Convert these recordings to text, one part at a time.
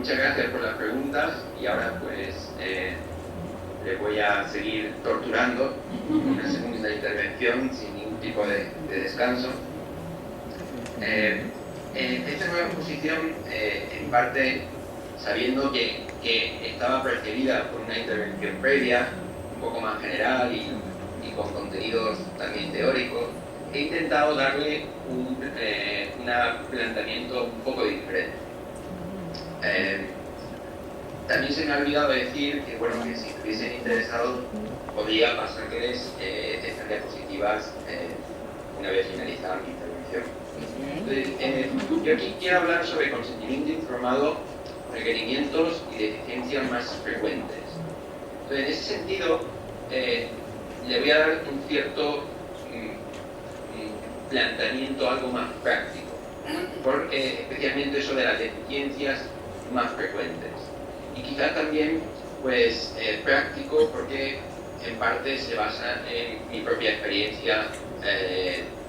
muchas gracias por las preguntas y ahora pues le voy a seguir torturando con una segunda intervención sin ningún tipo de descanso. Esta nueva exposición, en parte sabiendo que estaba precedida por una intervención previa, un poco más general y con contenidos también teóricos, he intentado darle un planteamiento un poco diferente. También se me ha olvidado decir que, bueno, que si estuviesen interesados podría pasarles estas diapositivas una vez finalizada mi intervención. Entonces, yo aquí quiero hablar sobre consentimiento informado, requerimientos y deficiencias más frecuentes. Entonces, en ese sentido, le voy a dar un cierto planteamiento algo más práctico, especialmente sobre las deficiencias más frecuentes. Y quizá también, pues, práctico porque en parte se basa en mi propia experiencia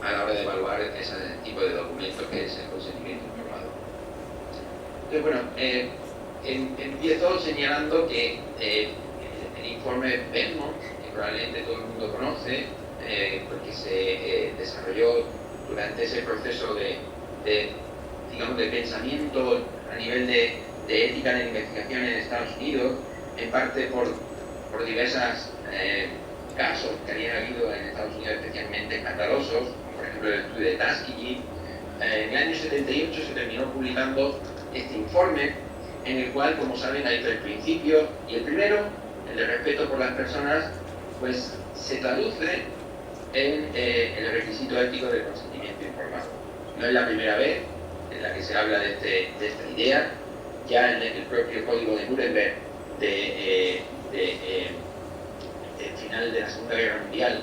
a la hora de evaluar ese tipo de documento que es el consentimiento informado. Entonces, bueno, empiezo señalando que el informe Belmont, que probablemente todo el mundo conoce, porque se desarrolló durante ese proceso digamos, de pensamiento a nivel de ética de investigación en Estados Unidos, en parte por diversos casos que habían habido en Estados Unidos especialmente escandalosos, como por ejemplo el estudio de Tuskegee. En el año 78 se terminó publicando este informe, en el cual, como saben, hay tres principios, y el primero, el de respeto por las personas, pues se traduce en el requisito ético del consentimiento informado. No es la primera vez en la que se habla de esta idea. Ya en el propio Código de Nuremberg del final de la Segunda Guerra Mundial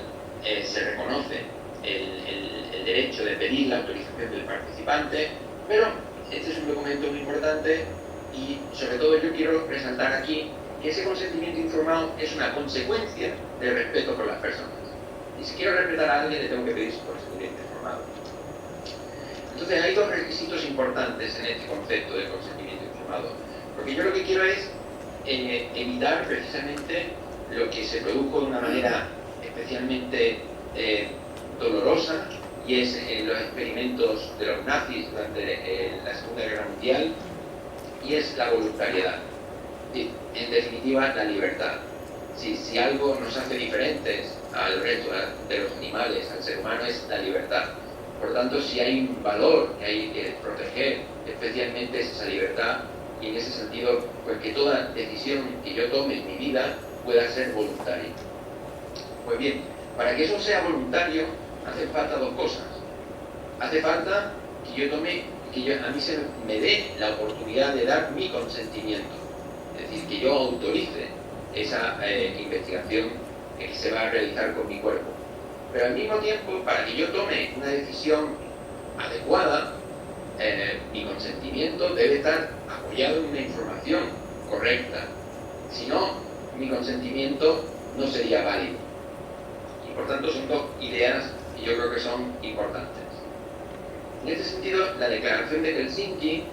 se reconoce el derecho de pedir la autorización del participante, pero este es un documento muy importante y sobre todo yo quiero resaltar aquí que ese consentimiento informado es una consecuencia del respeto por las personas. Y si quiero respetar a alguien, le tengo que pedir su consentimiento informado. Entonces hay dos requisitos importantes en este concepto de consentimiento informado, porque yo lo que quiero es evitar precisamente lo que se produjo de una manera especialmente dolorosa, y es los experimentos de los nazis durante la Segunda Guerra Mundial, y es la voluntariedad. En definitiva, la libertad. Si algo nos hace diferentes al resto de los animales, al ser humano, es la libertad. Por tanto, si hay un valor que hay que proteger, especialmente es esa libertad, y en ese sentido, pues que toda decisión que yo tome en mi vida pueda ser voluntaria. Pues bien, para que eso sea voluntario, hace falta dos cosas. Hace falta que yo tome, a mí se me dé la oportunidad de dar mi consentimiento. Es decir, que yo autorice esa investigación que se va a realizar con mi cuerpo. Pero al mismo tiempo, para que yo tome una decisión adecuada, mi consentimiento debe estar apoyado en una información correcta. Si no, mi consentimiento no sería válido. Y por tanto son dos ideas que yo creo que son importantes. En este sentido, la declaración de Helsinki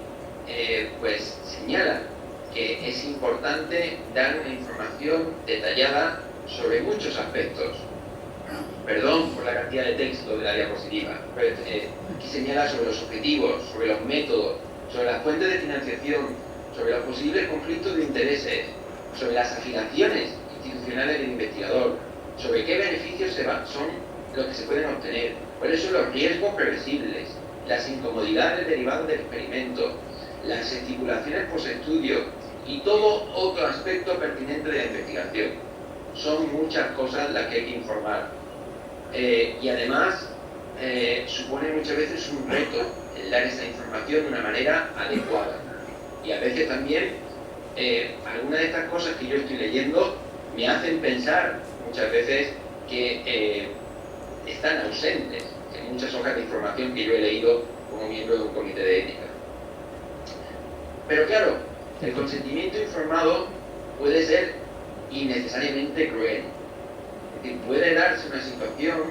pues señala que es importante dar una información detallada sobre muchos aspectos. Perdón por la cantidad de texto de la diapositiva, pero aquí señala sobre los objetivos, sobre los métodos, sobre las fuentes de financiación, sobre los posibles conflictos de intereses, sobre las afiliaciones institucionales del investigador, sobre qué beneficios son los que se pueden obtener, cuáles son los riesgos previsibles, las incomodidades derivadas del experimento, las estipulaciones post-estudio y todo otro aspecto pertinente de la investigación. Son muchas cosas las que hay que informar. Y además supone muchas veces un reto el dar esa información de una manera adecuada. Y a veces también algunas de estas cosas que yo estoy leyendo me hacen pensar muchas veces que están ausentes en muchas hojas de información que yo he leído como miembro de un comité de ética. Pero claro, el consentimiento informado puede ser innecesariamente cruel. Es decir, puede darse una situación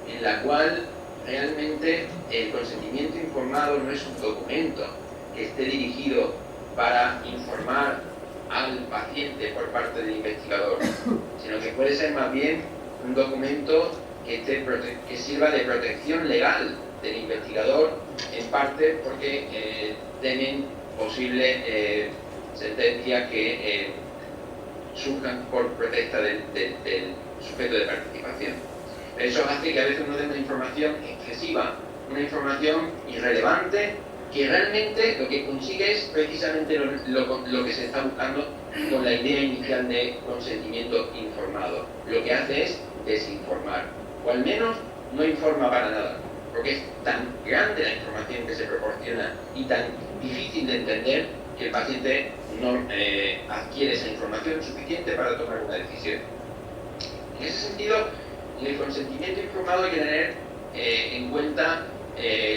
en la cual realmente el consentimiento informado no es un documento que esté dirigido para informar al paciente por parte del investigador, sino que puede ser más bien un documento que sirva de protección legal del investigador, en parte porque temen posible sentencias que surjan por protesta del sujeto de participación. Eso hace que a veces uno dé una información excesiva, una información irrelevante, que realmente lo que consigue es precisamente lo que se está buscando con la idea inicial de consentimiento informado. Lo que hace es desinformar, o al menos no informa para nada, porque es tan grande la información que se proporciona y tan difícil de entender que el paciente no adquiere esa información suficiente para tomar una decisión. En ese sentido, en el consentimiento informado hay que tener en cuenta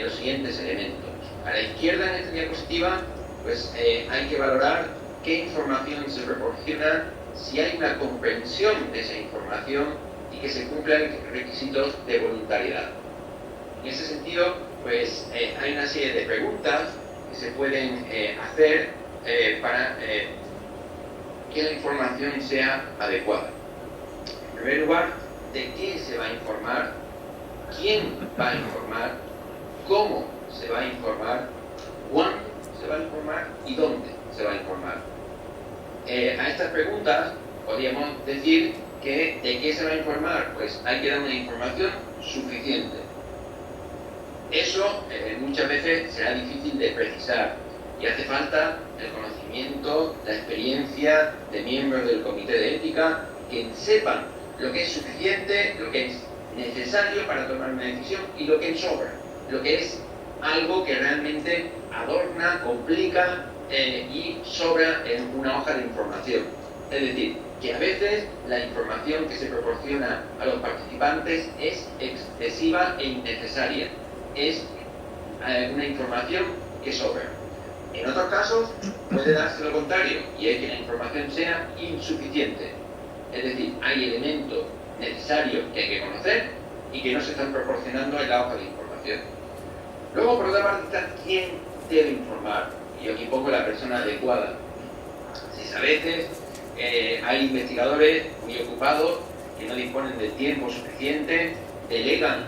los siguientes elementos. A la izquierda en esta diapositiva, pues hay que valorar qué información se proporciona, si hay una comprensión de esa información y que se cumplan requisitos de voluntariedad. En ese sentido, pues hay una serie de preguntas que se pueden hacer para que la información sea adecuada. En primer lugar, ¿de qué se va a informar? ¿Quién va a informar? ¿Cómo se va a informar? ¿Cuándo se va a informar? ¿Y dónde se va a informar? A estas preguntas podríamos decir que ¿de qué se va a informar? Pues hay que dar una información suficiente. Eso muchas veces será difícil de precisar y hace falta el conocimiento, la experiencia de miembros del comité de ética que sepan lo que es suficiente, lo que es necesario para tomar una decisión y lo que sobra, lo que es algo que realmente adorna, complica y sobra en una hoja de información. Es decir, que a veces la información que se proporciona a los participantes es excesiva e innecesaria. Es una información que sobra. En otros casos puede darse lo contrario, y es que la información sea insuficiente. Es decir, hay elementos necesarios que hay que conocer y que no se están proporcionando en la hoja de información. Luego, por otra parte, está quién debe informar. Y aquí pongo la persona adecuada. Si a veces hay investigadores muy ocupados que no disponen del tiempo suficiente, delegan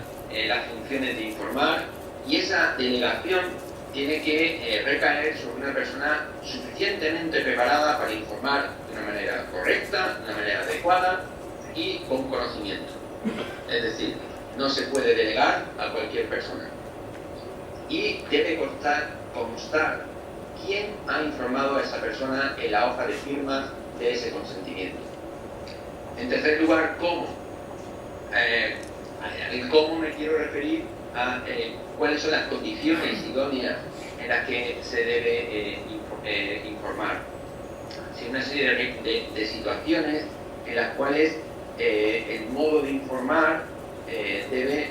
las funciones de informar, y esa delegación tiene que recaer sobre una persona suficientemente preparada para informar de una manera correcta, de una manera adecuada y con conocimiento. Es decir, no se puede delegar a cualquier persona. Y debe constar quién ha informado a esa persona en la hoja de firma de ese consentimiento. En tercer lugar, ¿cómo? En cómo me quiero referir a cuáles son las condiciones idóneas en las que se debe informar. Hay una serie de situaciones en las cuales el modo de informar debe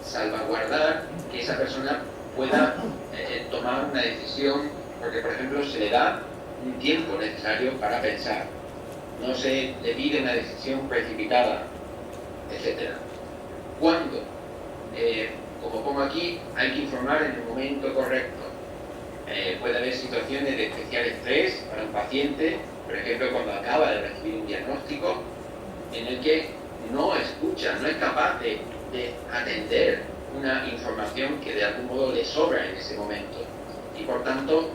salvaguardar que esa persona pueda tomar una decisión, porque por ejemplo se le da un tiempo necesario para pensar, no se le pide una decisión precipitada, etc. ¿Cuándo? Como pongo aquí, hay que informar en el momento correcto. Puede haber situaciones de especial estrés para un paciente, por ejemplo cuando acaba de recibir un diagnóstico, en el que no escucha, no es capaz de atender una información que de algún modo le sobra en ese momento, y por tanto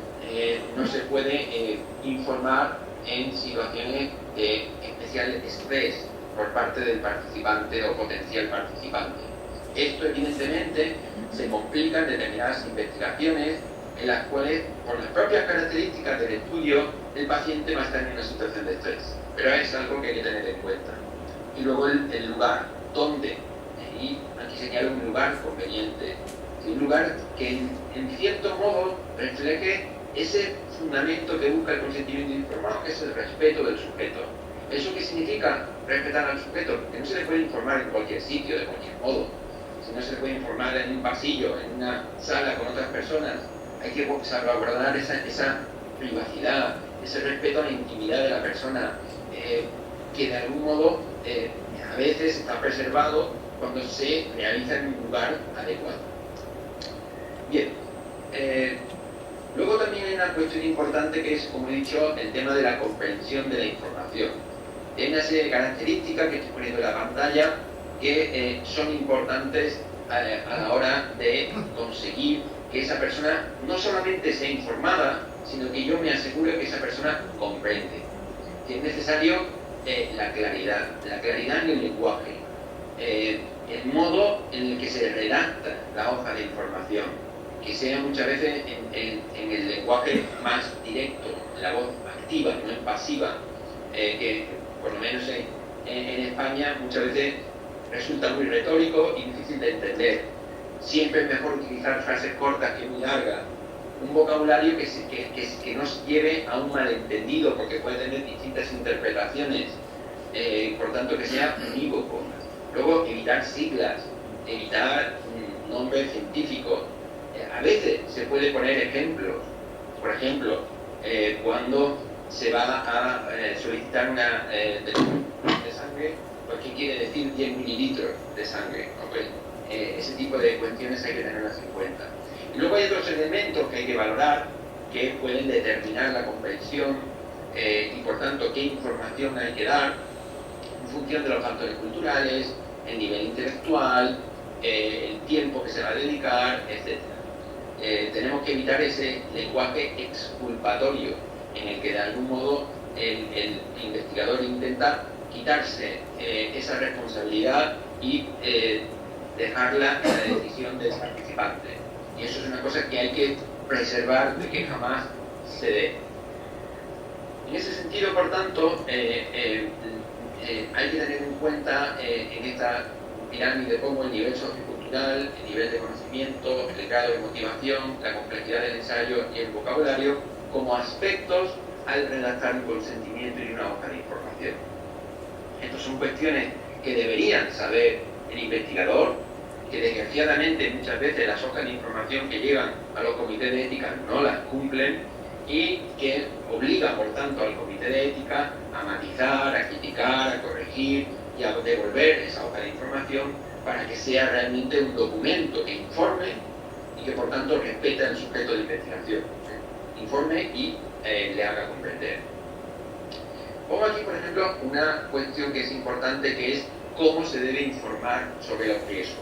no se puede informar en situaciones de especial estrés por parte del participante o potencial participante. Esto evidentemente se complica en determinadas investigaciones en las cuales, por las propias características del estudio, el paciente va a estar en una situación de estrés, pero es algo que hay que tener en cuenta. Y luego el lugar, ¿dónde? Y aquí señalo un lugar conveniente, un lugar que en cierto modo refleje ese fundamento que busca el consentimiento informado, que es el respeto del sujeto. ¿Eso qué significa? Respetar al sujeto, que no se le puede informar en cualquier sitio, de cualquier modo. Si no se le puede informar en un pasillo, en una sala con otras personas, hay que salvaguardar esa privacidad, ese respeto a la intimidad de la persona, que de algún modo a veces está preservado cuando se realiza en un lugar adecuado. Bien, Luego también hay una cuestión importante que es, como he dicho, el tema de la comprensión de la información. Hay una serie de características que estoy poniendo en la pantalla que son importantes a la hora de conseguir que esa persona no solamente sea informada, sino que yo me asegure que esa persona comprende. Que es necesario la claridad en el lenguaje, el modo en el que se redacta la hoja de información, que sea muchas veces en el lenguaje más directo, la voz activa, no es pasiva, que por lo menos en España muchas veces resulta muy retórico y difícil de entender. Siempre es mejor utilizar frases cortas que muy largas, un vocabulario que nos lleve a un malentendido, porque puede tener distintas interpretaciones, por tanto que sea unívoco. Luego, evitar siglas, evitar nombres científicos. A veces se puede poner ejemplos. Por ejemplo, cuando se va a solicitar una de sangre, pues ¿qué quiere decir 10 mililitros de sangre? Okay. Ese tipo de cuestiones hay que tenerlas en cuenta. Y luego hay otros elementos que hay que valorar que pueden determinar la comprensión y por tanto qué información hay que dar en función de los factores culturales, el nivel intelectual, el tiempo que se va a dedicar, etc. Tenemos que evitar ese lenguaje exculpatorio en el que de algún modo el investigador intenta quitarse esa responsabilidad y dejarla en la decisión del participante. Y eso es una cosa que hay que preservar de que jamás se dé. En ese sentido, por tanto, hay que tener en cuenta en esta pirámide como el nivel sociocultural, el nivel de conocimiento, el grado de motivación, la complejidad del ensayo y el vocabulario como aspectos al redactar un consentimiento y una hoja de información. Estas son cuestiones que deberían saber el investigador, que desgraciadamente muchas veces las hojas de información que llegan a los comités de ética no las cumplen y que obliga por tanto al comité de ética a matizar, a criticar, a corregir y a devolver esa hoja de información para que sea realmente un documento que informe y que por tanto respete al sujeto de investigación, informe y le haga comprender. Pongo aquí, por ejemplo, una cuestión que es importante, que es cómo se debe informar sobre los riesgos.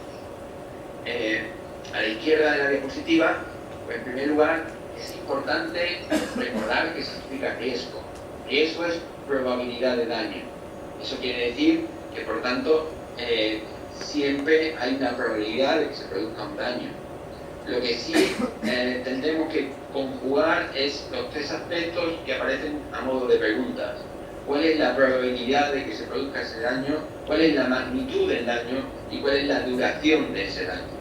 A la izquierda de la diapositiva, pues en primer lugar, es importante recordar qué significa riesgo. Riesgo es probabilidad de daño. Eso quiere decir que, por tanto, siempre hay una probabilidad de que se produzca un daño. Lo que sí tendremos que conjugar es los tres aspectos que aparecen a modo de preguntas. ¿Cuál es la probabilidad de que se produzca ese daño? ¿Cuál es la magnitud del daño? ¿Y cuál es la duración de ese daño?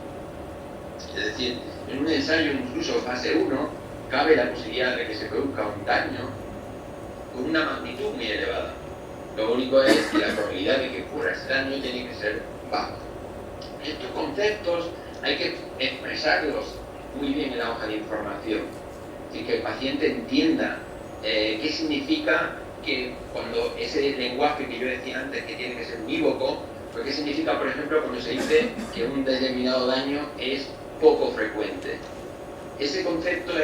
Es decir, en un ensayo incluso fase 1 cabe la posibilidad de que se produzca un daño con una magnitud muy elevada. Lo único es que la probabilidad de que ocurra ese daño tiene que ser baja. Estos conceptos hay que expresarlos muy bien en la hoja de información, y que el paciente entienda qué significa que cuando ese lenguaje que yo decía antes que tiene que ser unívoco, pues qué significa, por ejemplo, cuando se dice que un determinado daño es poco frecuente. Ese concepto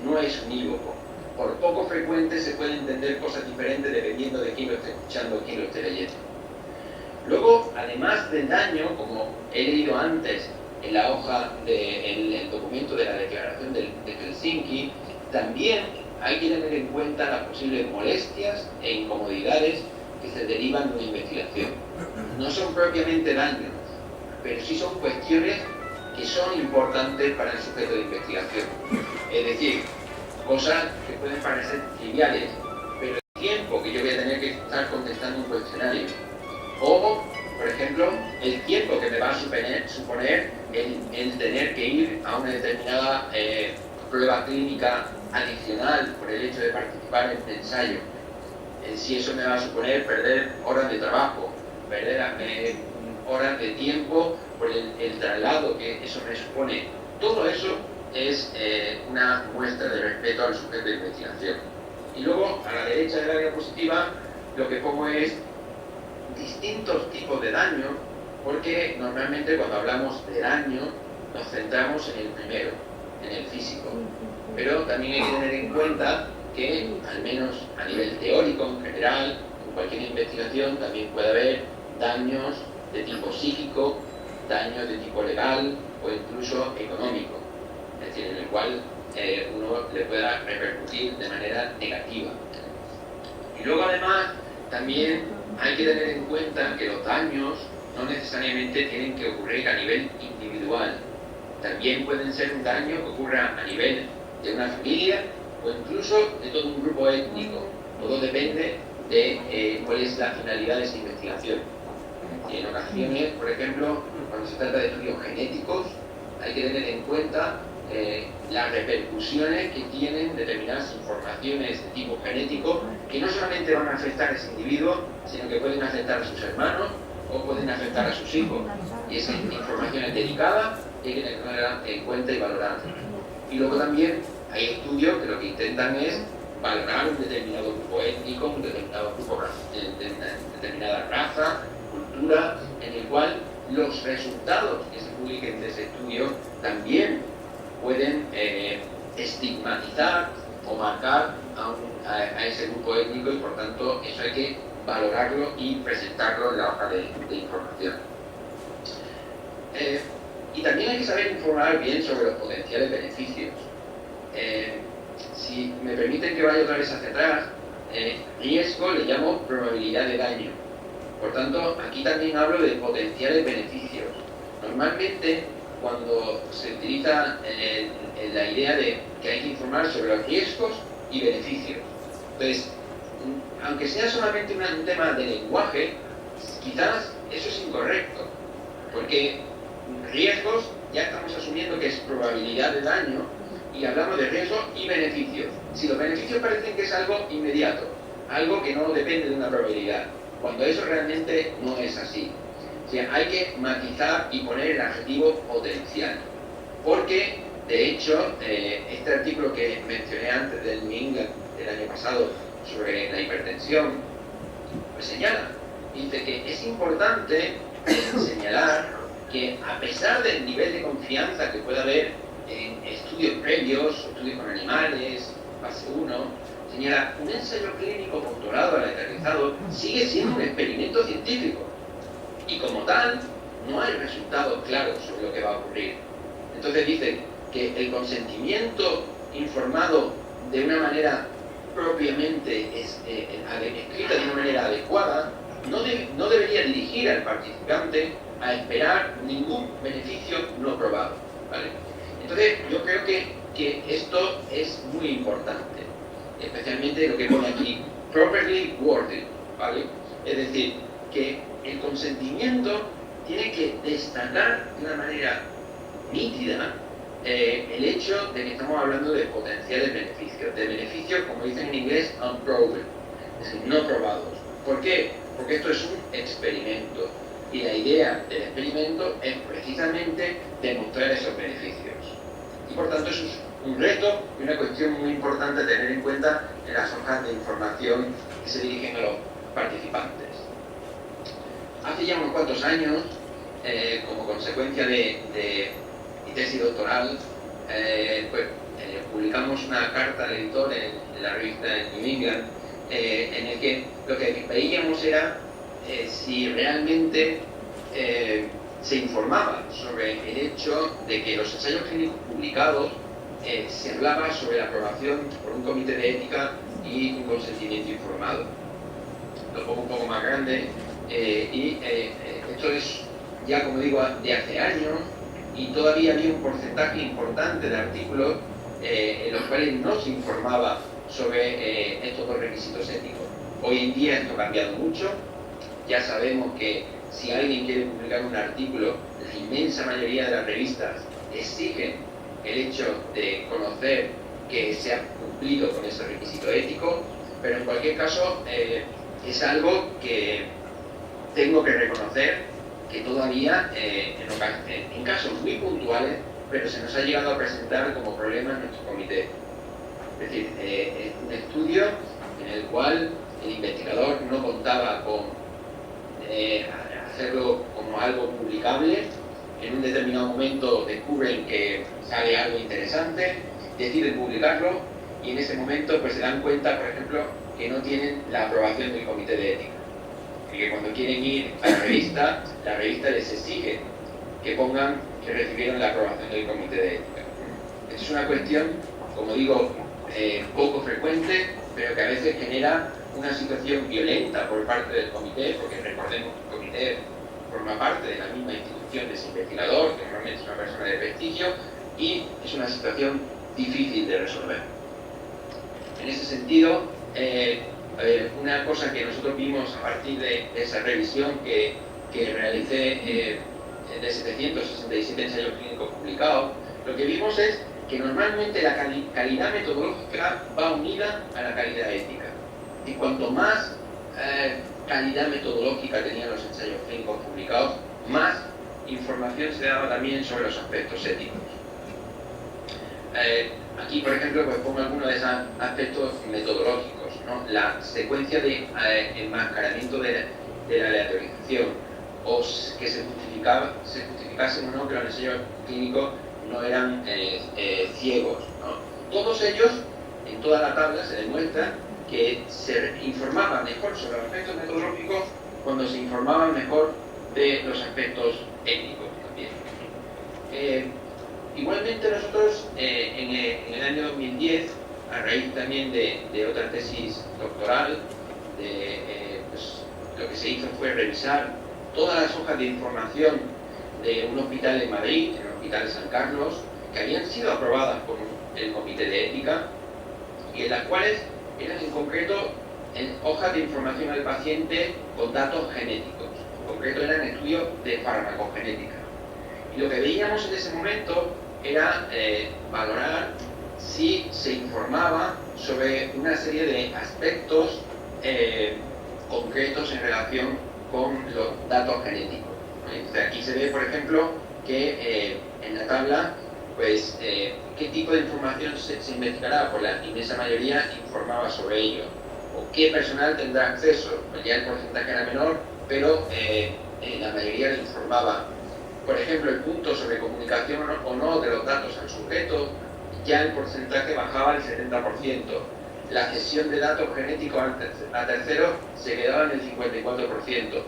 no es unívoco. Por poco frecuente se pueden entender cosas diferentes dependiendo de quién lo esté escuchando, quién lo esté leyendo. Luego, además del daño, como he leído antes en la hoja del documento de la declaración de Helsinki, también hay que tener en cuenta las posibles molestias e incomodidades que se derivan de una investigación. No son propiamente daños, pero sí son cuestiones que son importantes para el sujeto de investigación. Es decir, cosas que pueden parecer triviales, pero el tiempo que yo voy a tener que estar contestando un cuestionario, o, por ejemplo, el tiempo que me va a suponer el tener que ir a una determinada prueba clínica adicional por el hecho de participar en el ensayo. Si eso me va a suponer perder horas de trabajo, perder horas de tiempo por el traslado que eso me supone. Todo eso es una muestra de respeto al sujeto de investigación. Y luego, a la derecha de la diapositiva, lo que pongo es distintos tipos de daño, porque normalmente cuando hablamos de daño nos centramos en el primero. en el físico. Pero también hay que tener en cuenta que, al menos a nivel teórico en general, en cualquier investigación también puede haber daños de tipo psíquico, daños de tipo legal o incluso económico, es decir, en el cual uno le pueda repercutir de manera negativa. Y luego además también hay que tener en cuenta que los daños no necesariamente tienen que ocurrir a nivel individual, también pueden ser un daño que ocurra a nivel de una familia o incluso de todo un grupo étnico. Todo depende de cuál es la finalidad de esa investigación. Y en ocasiones, por ejemplo, cuando se trata de estudios genéticos, hay que tener en cuenta las repercusiones que tienen determinadas informaciones de tipo genético, que no solamente van a afectar a ese individuo, sino que pueden afectar a sus hermanos o pueden afectar a sus hijos. Y esa información es delicada y hay que tenerla en cuenta y valorarla. Y luego también hay estudios que lo que intentan es valorar un determinado grupo étnico, un determinado grupo, determinada raza, cultura, en el cual los resultados que se publiquen de ese estudio también pueden estigmatizar o marcar a ese grupo étnico, y por tanto eso hay que valorarlo y presentarlo en la hoja de información. Y también hay que saber informar bien sobre los potenciales beneficios. Si me permiten que vaya otra vez hacia atrás, riesgo le llamo probabilidad de daño. Por tanto, aquí también hablo de potenciales beneficios. Normalmente, cuando se utiliza la idea de que hay que informar sobre los riesgos y beneficios. Entonces, aunque sea solamente un tema de lenguaje, quizás eso es incorrecto, porque riesgos ya estamos asumiendo que es probabilidad de daño y hablamos de riesgos y beneficios. Si los beneficios parecen que es algo inmediato, algo que no depende de una probabilidad, cuando eso realmente no es así. O sea, hay que matizar y poner el adjetivo potencial, porque de hecho este artículo que mencioné antes del New England del año pasado sobre la hipertensión, pues señala, dice que es importante señalar que a pesar del nivel de confianza que puede haber en estudios previos, estudios con animales, fase 1, señala, un ensayo clínico controlado aleatorizado sigue siendo un experimento científico y como tal no hay resultados claros sobre lo que va a ocurrir. Entonces dice que el consentimiento informado de una manera propiamente escrita de una manera adecuada no debería dirigir al participante a esperar ningún beneficio no probado, ¿vale? Entonces yo creo que esto es muy importante, especialmente lo que pone aquí, properly worded, ¿vale? Es decir, que el consentimiento tiene que destacar de una manera nítida el hecho de que estamos hablando de potenciales beneficios, de beneficios, como dicen en inglés, unproven, es decir, no probados. ¿Por qué? Porque esto es un experimento y la idea del experimento es precisamente demostrar esos beneficios. Y por tanto eso es un reto y una cuestión muy importante a tener en cuenta en las hojas de información que se dirigen a los participantes. Hace ya unos cuantos años, como consecuencia de mi tesis doctoral, publicamos una carta al editor en la revista New England, en el que lo que veíamos era si realmente se informaba sobre el hecho de que los ensayos clínicos publicados se hablaba sobre la aprobación por un comité de ética y un consentimiento informado. Lo pongo un poco más grande, y esto es ya, como digo, de hace años, y todavía había un porcentaje importante de artículos en los cuales no se informaba sobre estos dos requisitos éticos. Hoy en día esto ha cambiado mucho, ya sabemos que si alguien quiere publicar un artículo, la inmensa mayoría de las revistas exigen el hecho de conocer que se ha cumplido con ese requisito ético, pero en cualquier caso es algo que tengo que reconocer que todavía en casos muy puntuales, pero se nos ha llegado a presentar como problema en nuestro comité. Es decir, es un estudio en el cual el investigador no contaba con hacerlo como algo publicable, en un determinado momento descubren que sale algo interesante, deciden publicarlo y en ese momento pues se dan cuenta, por ejemplo, que no tienen la aprobación del comité de ética. Y que cuando quieren ir a la revista les exige que pongan que recibieron la aprobación del comité de ética. Esto es una cuestión, como digo, poco frecuente, pero que a veces genera una situación violenta por parte del comité, porque recordemos que el comité forma parte de la misma institución de ese investigador, que normalmente es una persona de prestigio, y es una situación difícil de resolver. En ese sentido, una cosa que nosotros vimos a partir de esa revisión que realicé de 767 ensayos clínicos publicados, lo que vimos es que normalmente la calidad metodológica va unida a la calidad ética. Y cuanto más calidad metodológica tenían los ensayos clínicos publicados, más información se daba también sobre los aspectos éticos. Aquí, por ejemplo, pues pongo algunos de esos aspectos metodológicos, ¿no? La secuencia de enmascaramiento de la aleatorización, o que se justificase o no que los ensayos clínicos no eran ciegos, ¿no? Todos ellos, en toda la tabla se demuestra que se informaba mejor sobre los aspectos metodológicos cuando se informaban mejor de los aspectos éticos también. Igualmente nosotros en el año 2010, a raíz también de otra tesis doctoral, pues, lo que se hizo fue revisar todas las hojas de información de un hospital en Madrid, el Hospital San Carlos, que habían sido aprobadas por el Comité de Ética y en las cuales eran en concreto hojas de información al paciente con datos genéticos. En concreto eran estudios de farmacogenética. Y lo que veíamos en ese momento era valorar si se informaba sobre una serie de aspectos concretos en relación con los datos genéticos. Entonces, aquí se ve, por ejemplo, que en la tabla, pues, qué tipo de información se investigará, pues la inmensa mayoría informaba sobre ello. O qué personal tendrá acceso, pues ya el porcentaje era menor, pero la mayoría le informaba. Por ejemplo, el punto sobre comunicación o no de los datos al sujeto, ya el porcentaje bajaba al 70%. La cesión de datos genéticos a terceros se quedaba en el 54%,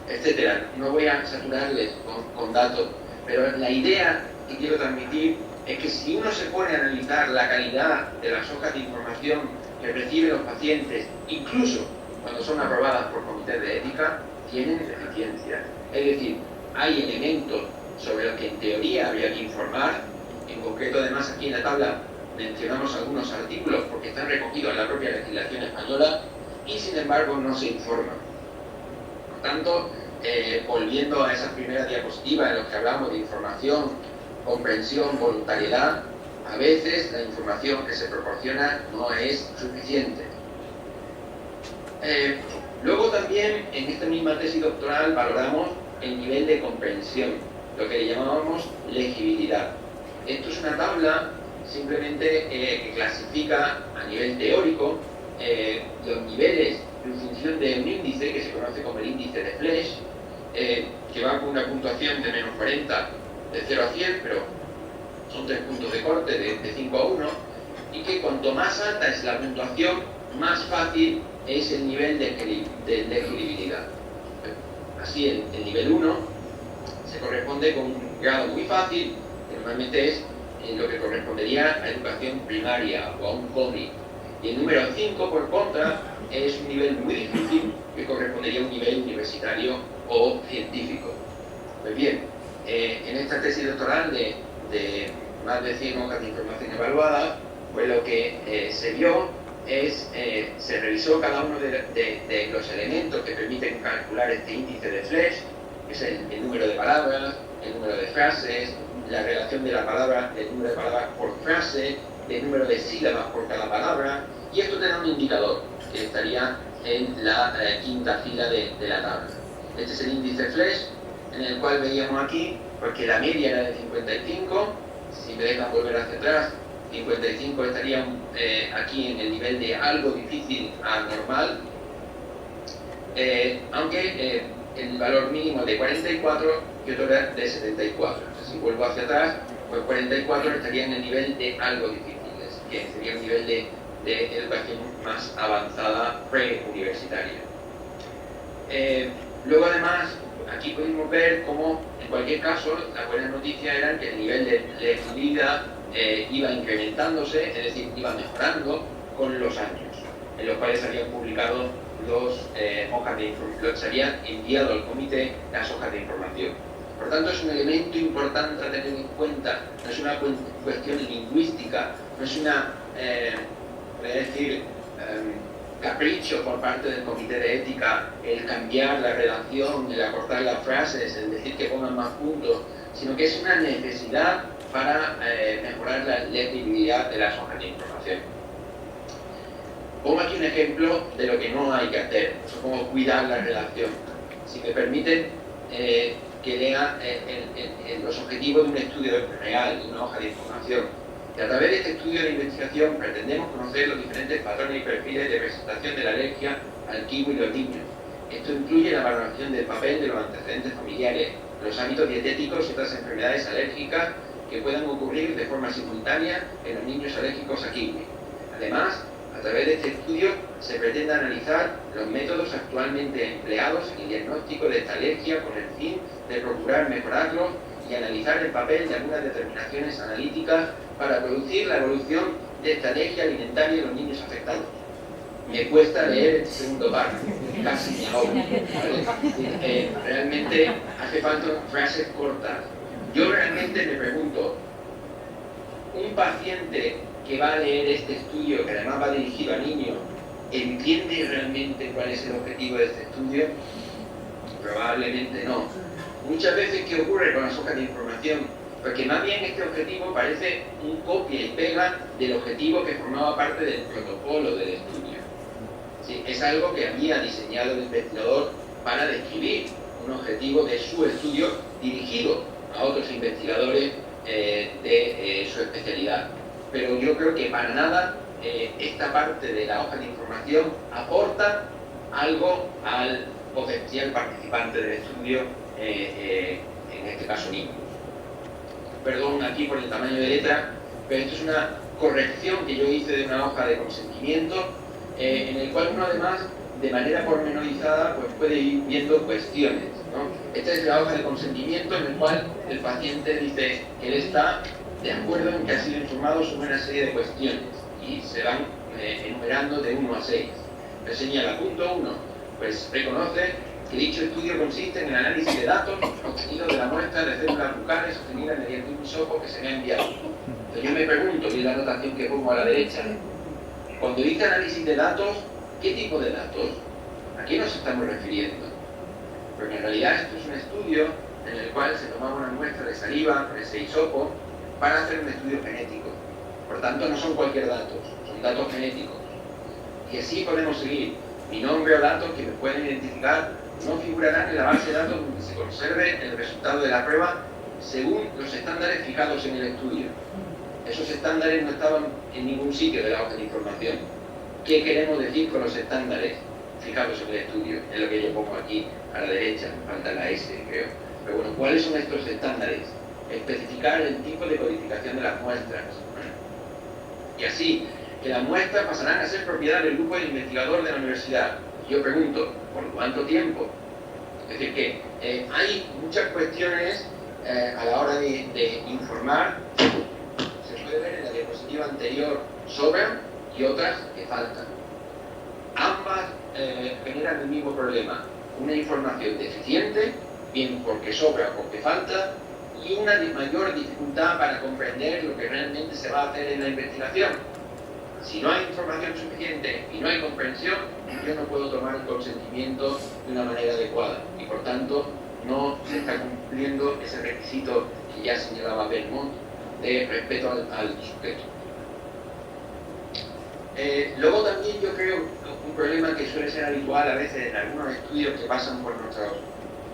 etcétera. No voy a saturarles con datos, pero la idea que quiero transmitir es que si uno se pone a analizar la calidad de las hojas de información que reciben los pacientes, incluso cuando son aprobadas por comités de ética, tienen deficiencias. Es decir, hay elementos sobre los que en teoría habría que informar. En concreto, además, aquí en la tabla mencionamos algunos artículos porque están recogidos en la propia legislación española y, sin embargo, no se informan. Por tanto, volviendo a esas primeras diapositivas en las que hablamos de información, comprensión, voluntariedad, a veces la información que se proporciona no es suficiente. Luego también, en esta misma tesis doctoral, valoramos el nivel de comprensión, lo que le llamábamos legibilidad. Esto es una tabla simplemente que clasifica a nivel teórico los niveles en función de un índice que se conoce como el índice de Flesch, que va con una puntuación de menos 40 de 0 a 100, pero son 3 puntos de corte de 5 a 1, y que cuanto más alta es la puntuación, más fácil es el nivel de legibilidad. Así, el nivel 1 se corresponde con un grado muy fácil, que normalmente es lo que correspondería a educación primaria o a un COMI. Y el número 5, por contra, es un nivel muy difícil, que correspondería a un nivel universitario o científico. Pues bien, en esta tesis doctoral de más de 100 hojas de información evaluada, pues lo que se vio es, se revisó cada uno de los elementos que permiten calcular este índice de Flesch, que es el número de palabras, el número de frases, la relación de la palabra, del número de palabras por frase, el número de sílabas por cada palabra, y esto te da un indicador que estaría en la quinta fila de la tabla. Este es el índice Flesch, en el cual veíamos aquí, porque la media era de 55, si me dejan volver hacia atrás, 55 estaría aquí en el nivel de algo difícil a normal, aunque el valor mínimo de 44 Kyoto era de 74. Entonces, si vuelvo hacia atrás, pues 44 estaría en el nivel de algo difíciles, que sería un nivel de educación más avanzada preuniversitaria. Luego, además, aquí podemos ver cómo, en cualquier caso, las buenas noticias eran que el nivel de legibilidad iba incrementándose, es decir, iba mejorando con los años, en los cuales se habían publicado hojas de información, se habían enviado al comité las hojas de información. Por tanto, es un elemento importante a tener en cuenta, no es una cuestión lingüística, no es una, capricho por parte del comité de ética el cambiar la redacción, el acortar las frases, el decir que pongan más puntos, sino que es una necesidad para mejorar la legibilidad de las hojas de información. Pongo aquí un ejemplo de lo que no hay que hacer, como cuidar la redacción. Si me permiten que lea los objetivos de un estudio real, de una hoja de información. Y a través de este estudio de investigación pretendemos conocer los diferentes patrones y perfiles de presentación de la alergia al kiwi y los niños. Esto incluye la valoración del papel de los antecedentes familiares, los hábitos dietéticos y otras enfermedades alérgicas que puedan ocurrir de forma simultánea en los niños alérgicos a kiwi. Además, a través de este estudio se pretende analizar los métodos actualmente empleados en el diagnóstico de esta alergia con el fin de procurar mejorarlos y analizar el papel de algunas determinaciones analíticas para producir la evolución de esta alergia alimentaria en los niños afectados. Me cuesta leer el segundo párrafo, casi me ahogo, ¿vale? Realmente hace falta frases cortas. Yo realmente me pregunto, un paciente que va a leer este estudio, que además va dirigido a niños, ¿entiende realmente cuál es el objetivo de este estudio? Probablemente no. Muchas veces, ¿qué ocurre con las hojas de información? Porque más bien este objetivo parece un copia y pega del objetivo que formaba parte del protocolo del estudio. ¿Sí? Es algo que había diseñado el investigador para describir un objetivo de su estudio dirigido a otros investigadores de su especialidad. Pero yo creo que para nada esta parte de la hoja de información aporta algo al potencial participante del estudio, en este caso niños. Perdón aquí por el tamaño de letra, pero esto es una corrección que yo hice de una hoja de consentimiento, en el cual uno además, de manera pormenorizada, pues puede ir viendo cuestiones, ¿no? Esta es la hoja de consentimiento en el cual el paciente dice que él está de acuerdo en que ha sido informado sobre una serie de cuestiones y se van enumerando de 1 a 6. Me señala, punto 1, pues reconoce que dicho estudio consiste en el análisis de datos obtenidos de la muestra de células bucales obtenidas mediante un hisopo que se me ha enviado. Entonces yo me pregunto, y la anotación que pongo a la derecha, cuando dice análisis de datos, ¿qué tipo de datos? ¿A qué nos estamos refiriendo? Porque en realidad esto es un estudio en el cual se tomaba una muestra de saliva con ese hisopo para hacer un estudio genético. Por tanto, no son cualquier datos, son datos genéticos. Y así podemos seguir. Mi nombre o datos que me pueden identificar no figurarán en la base de datos donde se conserve el resultado de la prueba según los estándares fijados en el estudio. Esos estándares no estaban en ningún sitio de la hoja de información. ¿Qué queremos decir con los estándares fijados en el estudio? Es lo que yo pongo aquí a la derecha, falta la S, creo. Pero bueno, ¿cuáles son estos estándares? Especificar el tipo de codificación de las muestras. Y así, que las muestras pasarán a ser propiedad del grupo de investigador de la universidad. Y yo pregunto, ¿por cuánto tiempo? Es decir, que hay muchas cuestiones a la hora de informar. Se puede ver en la diapositiva anterior, sobran y otras que faltan. Ambas generan el mismo problema. Una información deficiente, bien porque sobra o porque falta, y una mayor dificultad para comprender lo que realmente se va a hacer en la investigación. Si no hay información suficiente y no hay comprensión, yo no puedo tomar el consentimiento de una manera adecuada y por tanto no se está cumpliendo ese requisito que ya señalaba Belmont de respeto al sujeto. Luego también yo creo que un problema que suele ser habitual a veces en algunos estudios que pasan por nuestras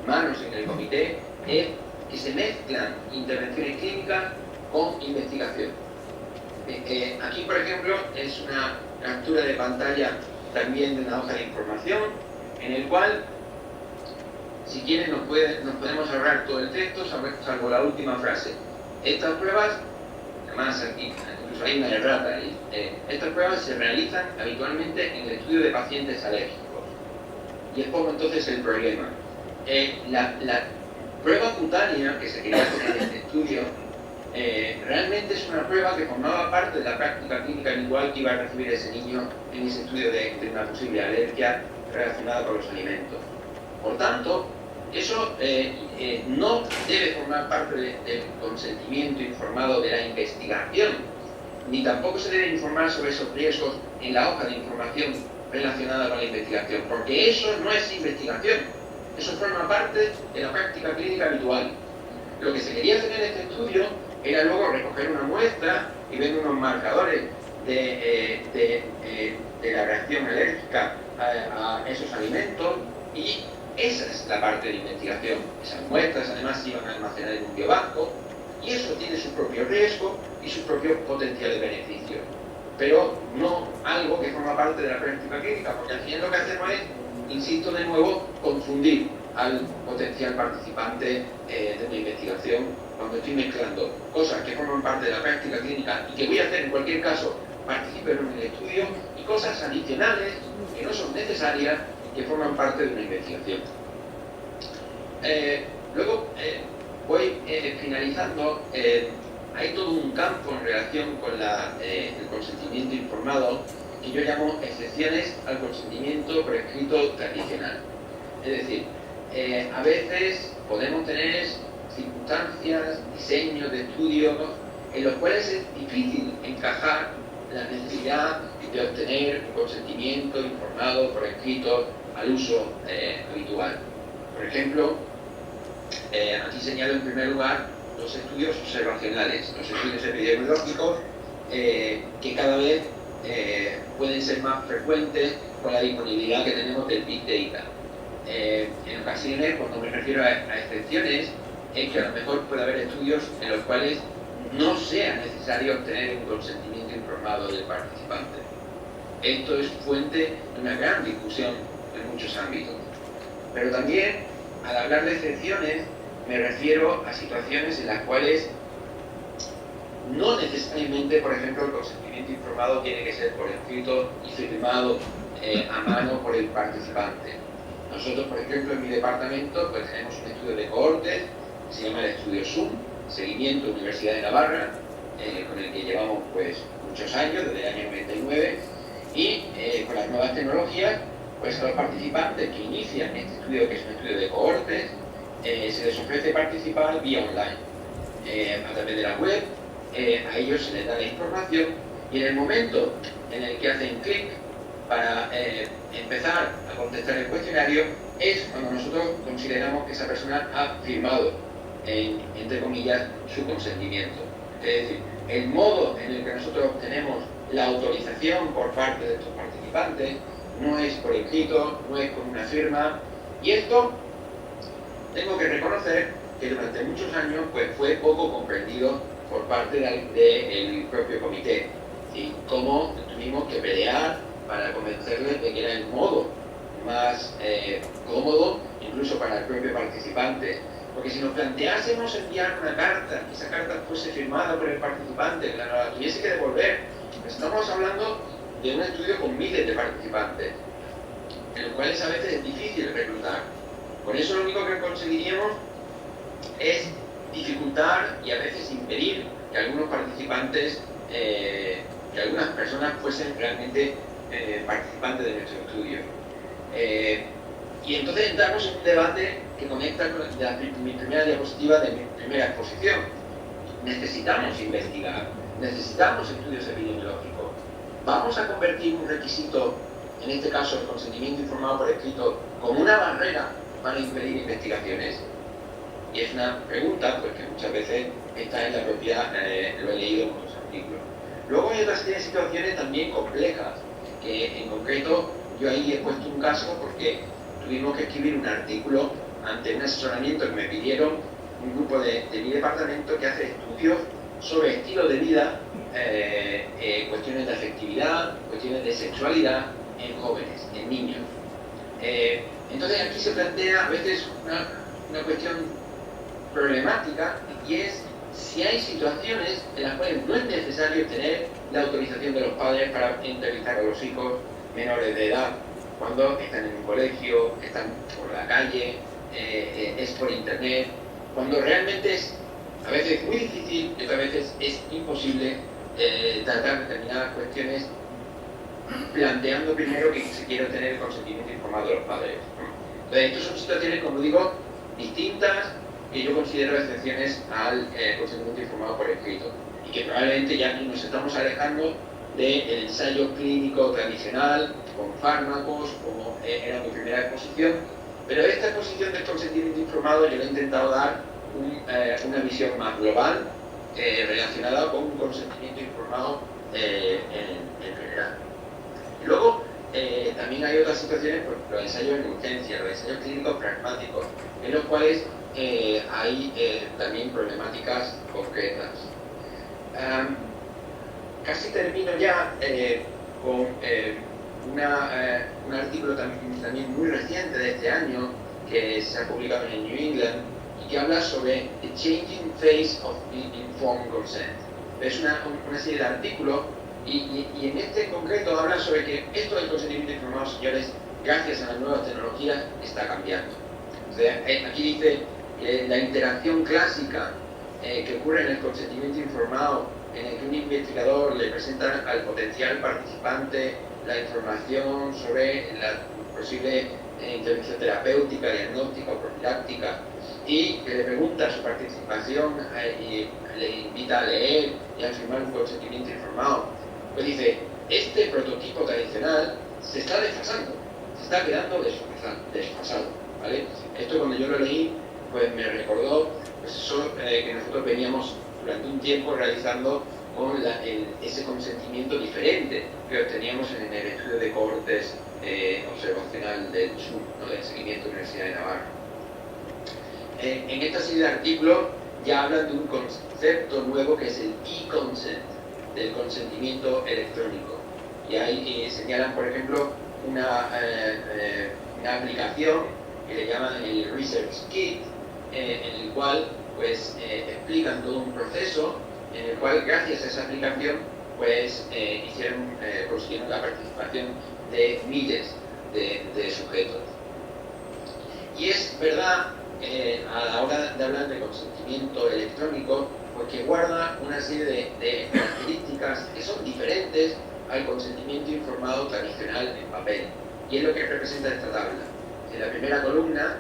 manos en el comité es que se mezclan intervenciones clínicas con investigación. Aquí, por ejemplo, es una captura de pantalla también de una hoja de información en el cual si quieren nos podemos ahorrar todo el texto, salvo la última frase. Estas pruebas, además aquí incluso hay una errata ahí, estas pruebas se realizan habitualmente en el estudio de pacientes alérgicos. Y expongo entonces el problema. La prueba cutánea que se quería hacer en este estudio realmente es una prueba que formaba parte de la práctica clínica habitual que iba a recibir ese niño en ese estudio de una posible alergia relacionada con los alimentos. Por tanto, eso no debe formar parte del consentimiento informado de la investigación, ni tampoco se debe informar sobre esos riesgos en la hoja de información relacionada con la investigación, porque eso no es investigación, eso forma parte de la práctica clínica habitual. Lo que se quería hacer en este estudio era luego recoger una muestra y ver unos marcadores de la reacción alérgica a esos alimentos, y esa es la parte de la investigación. Esas muestras además se iban a almacenar en un biobanco, y eso tiene su propio riesgo y sus propios potenciales beneficios, pero no algo que forma parte de la práctica clínica, porque al final lo que hacemos es, insisto de nuevo, confundir al potencial participante de una investigación cuando estoy mezclando cosas que forman parte de la práctica clínica y que voy a hacer en cualquier caso participen en el estudio, y cosas adicionales que no son necesarias que forman parte de una investigación. Luego voy finalizando. Hay todo un campo en relación con el consentimiento informado que yo llamo excepciones al consentimiento por escrito tradicional. Es decir, a veces podemos tener circunstancias, diseños de estudios en los cuales es difícil encajar la necesidad de obtener un consentimiento informado por escrito al uso habitual. Por ejemplo, aquí señalo en primer lugar los estudios observacionales, los estudios epidemiológicos que cada vez pueden ser más frecuentes con la disponibilidad que tenemos del Big Data. En ocasiones, cuando me refiero a excepciones, es que a lo mejor puede haber estudios en los cuales no sea necesario obtener un consentimiento informado del participante. Esto es fuente de una gran discusión en muchos ámbitos. Pero también, al hablar de excepciones, me refiero a situaciones en las cuales no necesariamente, por ejemplo, el consentimiento informado tiene que ser por escrito y firmado a mano por el participante. Nosotros, por ejemplo, en mi departamento, pues tenemos un estudio de cohortes que se llama el estudio SUM, Seguimiento Universidad de Navarra, con el que llevamos pues muchos años, desde el año 99, y con las nuevas tecnologías, pues a los participantes que inician este estudio, que es un estudio de cohortes, se les ofrece participar vía online, a través de la web. A ellos se les da la información, y en el momento en el que hacen clic para empezar a contestar el cuestionario es cuando nosotros consideramos que esa persona ha firmado, entre comillas, su consentimiento. Es decir, el modo en el que nosotros obtenemos la autorización por parte de estos participantes no es por escrito, no es con una firma, y esto tengo que reconocer que durante muchos años pues, fue poco comprendido por parte del propio comité, y cómo tuvimos que pelear para convencerles de que era el modo más cómodo, incluso para el propio participante. Porque si nos planteásemos enviar una carta, que esa carta fuese firmada por el participante, que la tuviese que devolver, estamos hablando de un estudio con miles de participantes, en los cuales a veces es difícil reclutar. Por eso lo único que conseguiríamos es dificultar y a veces impedir que algunos participantes, que algunas personas fuesen realmente participantes de nuestro estudio. Y entonces entramos en un debate que conecta con mi primera diapositiva de mi primera exposición. Necesitamos investigar, necesitamos estudios epidemiológicos. ¿Vamos a convertir un requisito, en este caso el consentimiento informado por escrito, como una barrera para impedir investigaciones? Y es una pregunta pues, que muchas veces está en la propia, lo he leído en muchos artículos. Luego hay otra serie de situaciones también complejas, que en concreto yo ahí he puesto un caso porque tuvimos que escribir un artículo ante un asesoramiento que me pidieron un grupo de mi departamento que hace estudios sobre estilo de vida, cuestiones de afectividad, cuestiones de sexualidad en jóvenes, en niños. Entonces aquí se plantea a veces una cuestión problemática, y es si hay situaciones en las cuales no es necesario tener la autorización de los padres para entrevistar a los hijos menores de edad, cuando están en un colegio, están por la calle, es por internet, cuando realmente es a veces muy difícil y otras veces es imposible tratar determinadas cuestiones planteando primero que se quiere tener el consentimiento informado de los padres. Entonces, estas son situaciones, como digo, distintas, que yo considero excepciones al consentimiento informado por escrito, y que probablemente ya nos estamos alejando del ensayo clínico tradicional, con fármacos, como era mi primera exposición, pero esta exposición del consentimiento informado yo le he intentado dar una visión más global relacionada con un consentimiento informado en general. Y luego, también hay otras situaciones, pues, los ensayos en urgencia, los ensayos clínicos pragmáticos, en los cuales hay también problemáticas concretas. Casi termino ya con un artículo también muy reciente de este año, que se ha publicado en New England, y que habla sobre The Changing Face of Informed Consent. Es una serie de artículos, y en este en concreto habla sobre que esto del consentimiento informado, señores, gracias a las nuevas tecnologías, está cambiando. O sea, aquí dice que la interacción clásica que ocurre en el consentimiento informado, en el que un investigador le presenta al potencial participante la información sobre la posible intervención terapéutica, diagnóstica o profiláctica, y que le pregunta su participación y le invita a leer y a firmar un consentimiento informado, pues dice, este prototipo tradicional se está desfasando, se está quedando desfasado, ¿vale? Esto, cuando yo lo leí, pues me recordó pues eso que nosotros veníamos durante un tiempo realizando con ese consentimiento diferente que obteníamos en el estudio de cohortes observacional del SUM, ¿no?, del seguimiento de la Universidad de Navarra. En esta serie de artículos ya hablan de un concepto nuevo que es el e-consent, del consentimiento electrónico. Y ahí señalan, por ejemplo, una aplicación que le llaman el Research Kit, en el cual pues explican todo un proceso en el cual, gracias a esa aplicación, pues consiguieron la participación de miles de sujetos. Y es verdad, a la hora de hablar de consentimiento electrónico, porque guarda una serie de características que son diferentes al consentimiento informado tradicional en papel. Y es lo que representa esta tabla. En la primera columna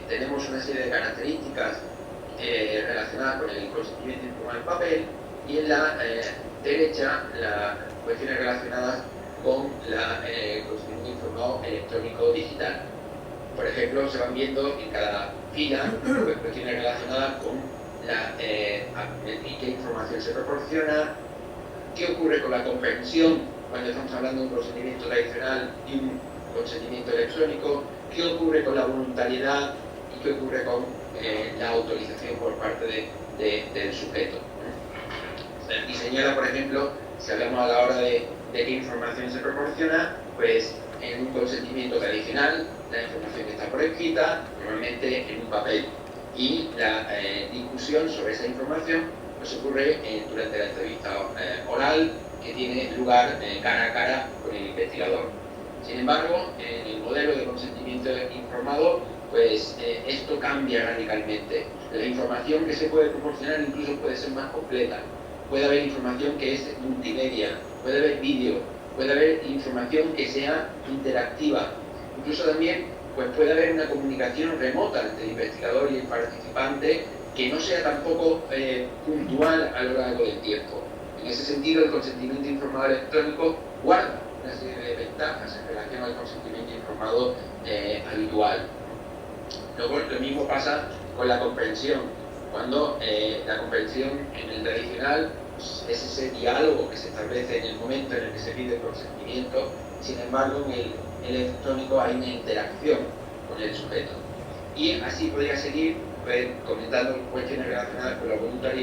tenemos una serie de características relacionadas con el consentimiento informado en papel, y en la derecha las cuestiones relacionadas con el consentimiento informado electrónico digital. Por ejemplo, se van viendo en cada fila cuestiones relacionadas con qué información se proporciona, qué ocurre con la comprensión cuando estamos hablando de un consentimiento tradicional y un consentimiento electrónico, qué ocurre con la voluntariedad y qué ocurre con la autorización por parte del sujeto. Y señala, por ejemplo, si hablamos a la hora de qué información se proporciona, pues en un consentimiento tradicional la información está por escrita, normalmente en un papel, y la discusión sobre esa información pues ocurre durante la entrevista oral, que tiene lugar cara a cara con el investigador. Sin embargo, en el modelo de consentimiento informado, pues esto cambia radicalmente. La información que se puede proporcionar incluso puede ser más completa. Puede haber información que es multimedia, puede haber vídeo, puede haber información que sea interactiva. Incluso también pues puede haber una comunicación remota entre el investigador y el participante que no sea tampoco puntual a lo largo del tiempo. En ese sentido, el consentimiento informado electrónico guarda una serie de ventajas en relación al consentimiento informado habitual. Luego, lo mismo pasa con la comprensión. Cuando la comprensión en el tradicional pues, es ese diálogo que se establece en el momento en el que se pide el consentimiento, sin embargo, en el electrónico hay una interacción con el sujeto. Y así podría seguir comentando cuestiones relacionadas con la voluntariedad.